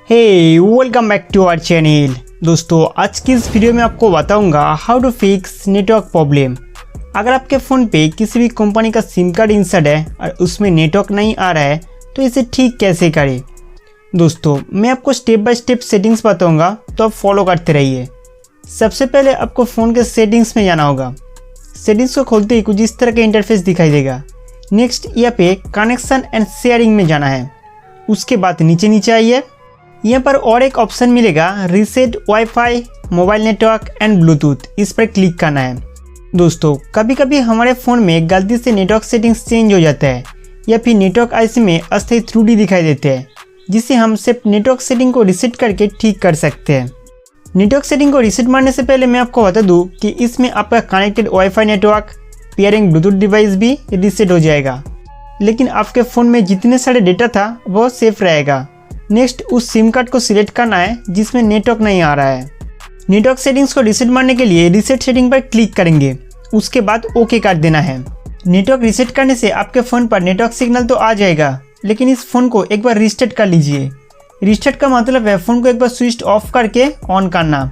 Welcome back to our channel. दोस्तों आज की इस वीडियो में आपको बताऊंगा how to fix network problem. अगर आपके फ़ोन पे किसी भी कंपनी का सिम कार्ड इंसर्ट है और उसमें नेटवर्क नहीं आ रहा है तो इसे ठीक कैसे करें। दोस्तों मैं आपको स्टेप बाय स्टेप सेटिंग्स बताऊंगा, तो आप फॉलो करते रहिए। सबसे पहले आपको फ़ोन के सेटिंग्स में जाना होगा। सेटिंग्स को खोलते ही कुछ इस तरह का इंटरफेस दिखाई देगा। नेक्स्ट यहाँ पे कनेक्शन एंड शेयरिंग में जाना है। उसके बाद नीचे आइए, यहाँ पर और एक ऑप्शन मिलेगा reset wifi mobile network and Bluetooth, इस पर क्लिक करना है। दोस्तों कभी कभी हमारे फ़ोन में गलती से नेटवर्क सेटिंग्स चेंज हो जाता है या फिर नेटवर्क आईसी में अस्थायी त्रुटि दिखाई देते हैं, जिसे हम सिर्फ नेटवर्क सेटिंग को रीसेट करके ठीक कर सकते हैं। नेटवर्क सेटिंग को रीसेट मारने से पहले मैं आपको बता दूँ कि इसमें आपका connected wifi network pairing Bluetooth device भी रीसेट हो जाएगा, लेकिन आपके फ़ोन में जितने सारे डेटा था वो सेफ रहेगा। नेक्स्ट उस सिम कार्ड को सिलेक्ट करना है जिसमें नेटवर्क नहीं आ रहा है। नेटवर्क सेटिंग्स को रीसेट मारने के लिए रीसेट सेटिंग पर क्लिक करेंगे, उसके बाद ओके कर देना है। नेटवर्क रीसेट करने से आपके फ़ोन पर नेटवर्क सिग्नल तो आ जाएगा, लेकिन इस फ़ोन को एक बार रीस्टार्ट कर लीजिए। रीस्टार्ट का मतलब है फ़ोन को एक बार स्विच ऑफ करके ऑन करना।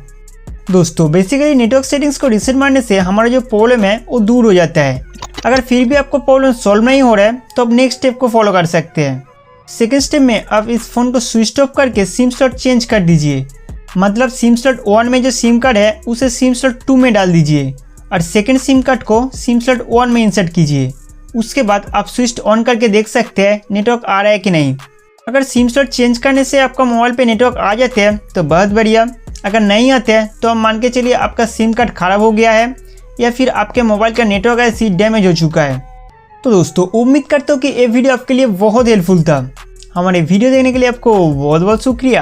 दोस्तों बेसिकली नेटवर्क सेटिंग्स को रीसेट मारने से हमारा जो प्रॉब्लम है वो दूर हो जाता है। अगर फिर भी आपको प्रॉब्लम सॉल्व नहीं हो रहा है तो आप नेक्स्ट स्टेप को फॉलो कर सकते हैं। सेकेंड स्टेप में आप इस फ़ोन को स्विच ऑफ करके सिम स्लॉट चेंज कर दीजिए। मतलब सिम स्लॉट 1 में जो सिम कार्ड है उसे सिम स्लॉट 2 में डाल दीजिए और सेकेंड सिम कार्ड को सिम स्लॉट 1 में इंसर्ट कीजिए। उसके बाद आप स्विच ऑन करके देख सकते हैं नेटवर्क आ रहा है कि नहीं। अगर सिम स्लॉट चेंज करने से आपका मोबाइल पे नेटवर्क आ जाते हैं तो बहुत बढ़िया। अगर नहीं आते हैं तो आप मान के चलिए आपका सिम कार्ड ख़राब हो गया है या फिर आपके मोबाइल का नेटवर्क ऐसी डैमेज हो चुका है। तो दोस्तों उम्मीद करता हूँ कि ये वीडियो आपके लिए बहुत हेल्पफुल था। हमारे वीडियो देखने के लिए आपको बहुत बहुत शुक्रिया।